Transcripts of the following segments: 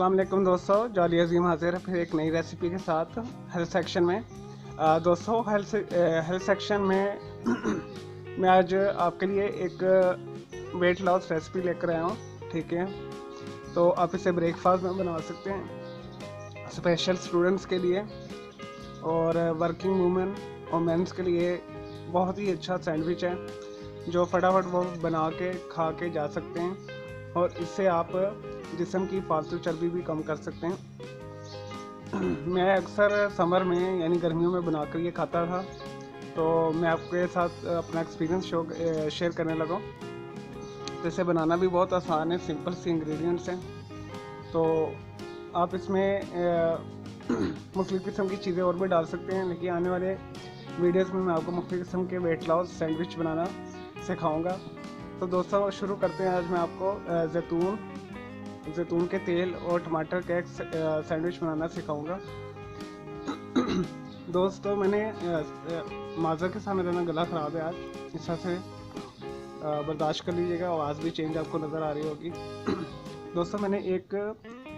अस्सलाम वालेकुम दोस्तों, जॉली अजीम हाजिर है फिर एक नई रेसिपी के साथ हेल्थ सेक्शन में। दोस्तों हेल्थ सेक्शन में मैं आज आपके लिए एक वेट लॉस रेसिपी लेकर आया हूँ। ठीक है, तो आप इसे ब्रेकफास्ट में बना सकते हैं, स्पेशल स्टूडेंट्स के लिए और वर्किंग वूमेन और मेंस के लिए बहुत ही अच्छा सैंडविच है जो फटाफट वो बना के खा के जा सकते हैं और इससे आप जिस्म की फालतू चर्बी भी कम कर सकते हैं। मैं अक्सर समर में यानी गर्मियों में बनाकर ये खाता था, तो मैं आपके साथ अपना एक्सपीरियंस शेयर करने लगा। तो इसे बनाना भी बहुत आसान है, सिंपल सी इंग्रेडिएंट्स हैं। तो आप इसमें मुख्तलिफ़ किस्म की चीज़ें और भी डाल सकते हैं, लेकिन आने वाले वीडियोस में मैं आपको मुख्तलिफ़ किस्म के वेट लॉस सैंडविच बनाना सिखाऊंगा। तो दोस्तों शुरू करते हैं। आज मैं आपको जैतून के तेल और टमाटर का एक सैंडविच बनाना सिखाऊंगा। दोस्तों मैंने माज़र के साथ मेरा गला ख़राब है आज, इस तरह से बर्दाश्त कर लीजिएगा, आवाज़ भी चेंज आपको नज़र आ रही होगी। दोस्तों मैंने एक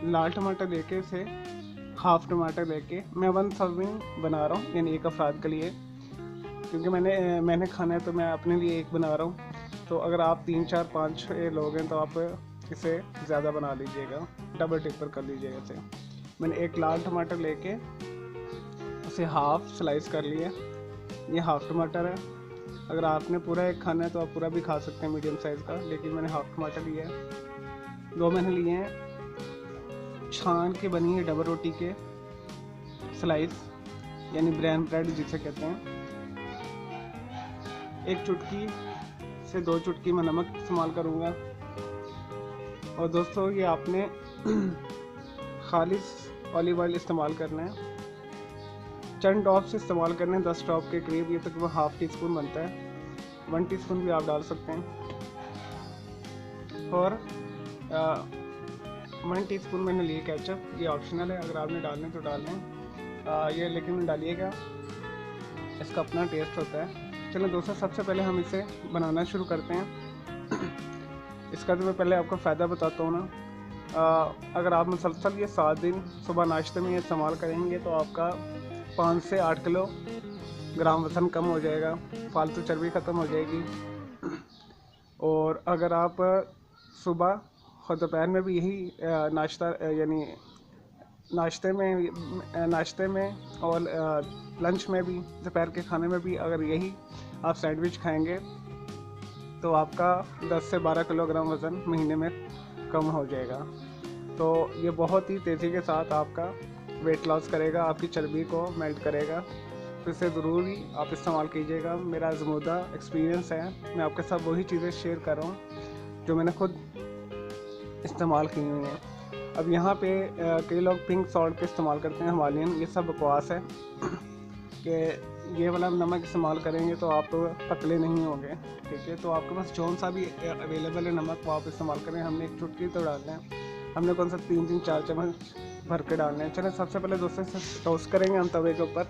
लाल टमाटर लेके इसे हाफ़ टमाटर लेके मैं 1 सर्विंग बना रहा हूँ, यानी एक अफराद के लिए, क्योंकि मैंने खाना है तो मैं अपने लिए एक बना रहा हूँ। तो अगर आप 3, 4, 5 लोग हैं तो आप इसे ज़्यादा बना लीजिएगा, डबल टिपर कर लीजिएगा इसे। मैंने एक लाल टमाटर लेके उसे हाफ़ स्लाइस कर लिया, ये हाफ़ टमाटर है। अगर आपने पूरा एक खाना है तो आप पूरा भी खा सकते हैं मीडियम साइज़ का, लेकिन मैंने हाफ़ टमाटर लिया है। 2 मैंने लिए हैं छान के बनी है डबल रोटी के स्लाइस, यानी ब्राउन ब्रेड जिसे कहते हैं। 1 चुटकी से 2 चुटकी मैं नमक इस्तेमाल करूँगा। और दोस्तों ये आपने खालिस ऑलिव ऑयल इस्तेमाल करना है, चंद ड्रॉप्स इस्तेमाल करने हैं, 10 ड्रॉप के करीब, ये तकरीबन हाफ़ टी स्पून बनता है। 1 टीस्पून भी आप डाल सकते हैं। और 1 टीस्पून मैंने लिए केचप, ये ऑप्शनल है, अगर आपने डालने तो डाल लें, ये लेकिन डालिएगा, इसका अपना टेस्ट होता है। चलो दोस्तों सबसे पहले हम इसे बनाना शुरू करते हैं। इसका तो मैं पहले आपको फ़ायदा बताता हूँ ना। अगर आप मुसलसल ये 7 दिन सुबह नाश्ते में ये इस्तेमाल करेंगे तो आपका 5 से 8 किलोग्राम वज़न कम हो जाएगा, फालतू चर्बी ख़त्म हो जाएगी। और अगर आप सुबह और दोपहर में भी यही नाश्ता यानी नाश्ते में और लंच में भी, दोपहर के खाने में भी अगर यही आप सैंडविच खाएंगे तो आपका 10 से 12 किलोग्राम वज़न महीने में कम हो जाएगा। तो ये बहुत ही तेज़ी के साथ आपका वेट लॉस करेगा, आपकी चर्बी को मेल्ट करेगा। तो इसे ज़रूर ही आप इस्तेमाल कीजिएगा। मेरा आज़मूदा एक्सपीरियंस है, मैं आपके साथ वही चीज़ें शेयर कर रहा हूँ जो मैंने खुद इस्तेमाल की हुई हैं। अब यहाँ पे कई लोग पिंक सॉल्ट का इस्तेमाल करते हैं, हिमालयन, ये सब बकवास है कि ये वाला नमक इस्तेमाल करेंगे तो आप पतले नहीं होंगे। ठीक है, तो आपके पास जौन सा भी अवेलेबल है नमक वो आप इस्तेमाल करें। हमने 1 चुटकी तो डालना है, हमने कौन सा 3, 4 चम्मच भर के डालने हैं। चलें सबसे पहले दोस्तों इसे टोस्ट करेंगे हम तवे के ऊपर।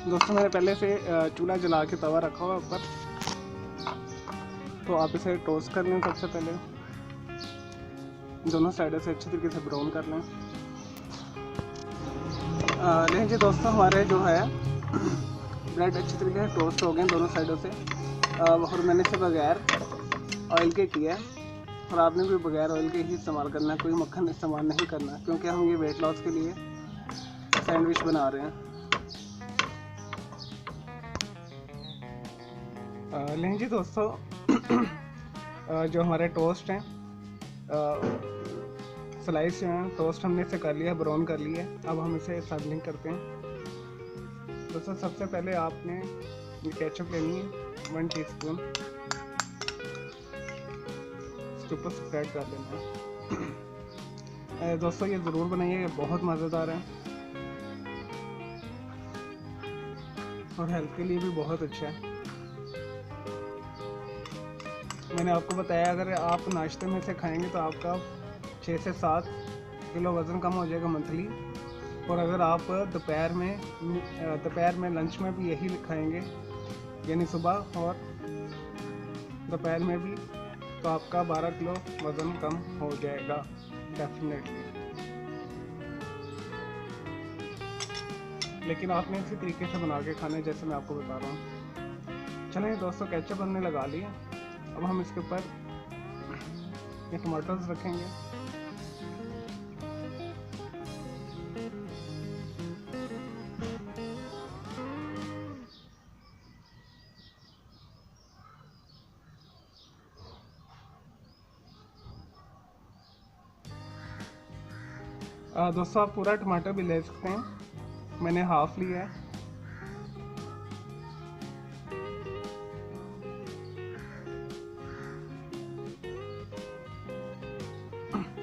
दोस्तों मैंने पहले से चूल्हा जला के तवा रखा हुआ ऊपर, तो आप इसे टोस्ट कर लें। सबसे पहले दोनों साइडों से अच्छे तरीके से ब्राउन कर लें। नहीं जी दोस्तों, हमारे जो है ब्रेड अच्छी तरीके से टोस्ट हो गए दोनों साइडों से। और मैंने इसे बगैर ऑयल के किया है, और आपने भी बगैर ऑयल के ही इस्तेमाल करना है, कोई मक्खन इस्तेमाल नहीं करना, क्योंकि हम ये वेट लॉस के लिए सैंडविच बना रहे हैं। नहीं जी दोस्तों, जो हमारे टोस्ट हैं स्लाइस हैं, टोस्ट हमने इसे कर लिया, ब्राउन कर लिया। अब हम इसे सर्विंग करते हैं। दोस्तों सबसे पहले आपने ये केचप लेनी है 1 टीस्पून, इसके ऊपर स्प्रेड कर लेना है। दोस्तों ये ज़रूर बनाइए, बहुत मज़ेदार है और हेल्थ के लिए भी बहुत अच्छा है। मैंने आपको बताया अगर आप नाश्ते में से खाएंगे तो आपका 6 से 7 किलो वज़न कम हो जाएगा मंथली। और अगर आप दोपहर में लंच में भी यही खाएंगे यानी सुबह और दोपहर में भी, तो आपका 12 किलो वज़न कम हो जाएगा डेफिनेटली। लेकिन आपने इसी तरीके से बना के खाना है जैसे मैं आपको बता रहा हूँ। चलिए दोस्तों, केचप हमने लगा लिया। अब हम इसके ऊपर ये टमाटर्स रखेंगे। दोस्तों, आप पूरा टमाटर भी ले सकते हैं, मैंने हाफ लिया है।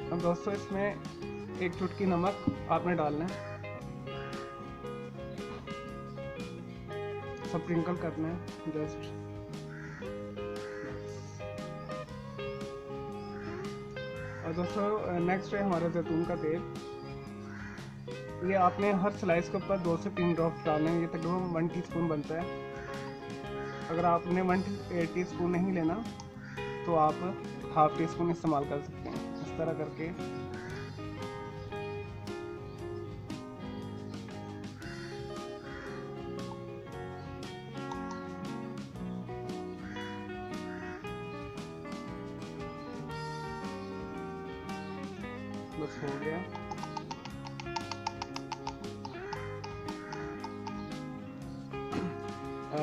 अब दोस्तों, इसमें एक चुटकी नमक आपने डालना है, सब स्प्रिंकल करना है जस्ट। और दोस्तों, नेक्स्ट है हमारा जैतून का तेल। ये आपने हर स्लाइस के ऊपर 2 से 3 ड्रॉप डालने हैं। ये तकरीबन 1 टीस्पून बनता है। अगर आपने 1 टीस्पून नहीं लेना तो आप हाफ टी स्पून इस्तेमाल कर सकते हैं। इस तरह करके बस हो गया।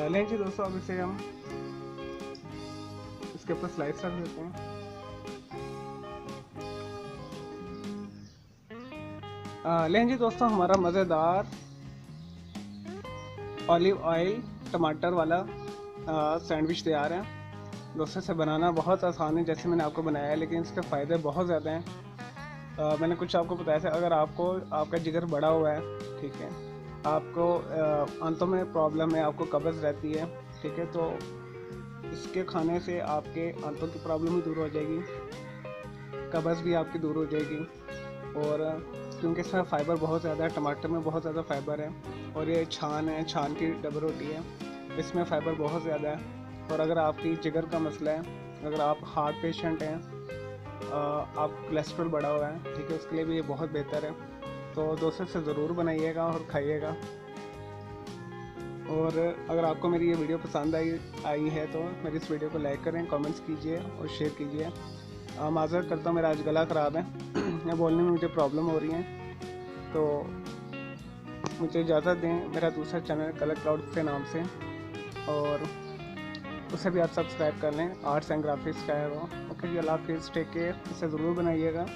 लीजिए दोस्तों, अब इसे हम इसके ऊपर स्लाइस रख देते हैं। लीजिए दोस्तों, हमारा मज़ेदार ऑलिव ऑयल टमाटर वाला सैंडविच तैयार है। दोस्तों, इसे बनाना बहुत आसान है जैसे मैंने आपको बनाया है, लेकिन इसके फ़ायदे बहुत ज़्यादा हैं। मैंने कुछ आपको बताया था। अगर आपका जिगर बड़ा हुआ है, ठीक है, आपको आंतों में प्रॉब्लम है, आपको कब्ज़ रहती है, ठीक है, तो इसके खाने से आपके आंतों की प्रॉब्लम भी दूर हो जाएगी, कब्ज़ भी आपकी दूर हो जाएगी। और क्योंकि इसमें फ़ाइबर बहुत ज़्यादा है, टमाटर में बहुत ज़्यादा फ़ाइबर है, और ये छान की डबल रोटी है, इसमें फ़ाइबर बहुत ज़्यादा है। और अगर आपकी जिगर का मसला है, अगर आप हार्ट पेशेंट हैं, आप कोलेस्ट्रॉल बढ़ा हुआ है, ठीक है, उसके लिए भी ये बहुत बेहतर है। तो दोस्तों, से ज़रूर बनाइएगा और खाइएगा। और अगर आपको मेरी ये वीडियो पसंद आई है तो मेरी इस वीडियो को लाइक करें, कमेंट्स कीजिए और शेयर कीजिए। माज़रत करता हूँ, मेरा आज गला ख़राब है या बोलने में मुझे प्रॉब्लम हो रही है, तो मुझे इजाज़त दें। मेरा दूसरा चैनल कलर क्लाउड के नाम से, और उसे भी आप सब्सक्राइब कर लें। आर्ट्स एंड ग्राफिक्स का है वो। ओके जी, अल्लाह हाफिज़, टेक केयर। इसे ज़रूर बनाइएगा।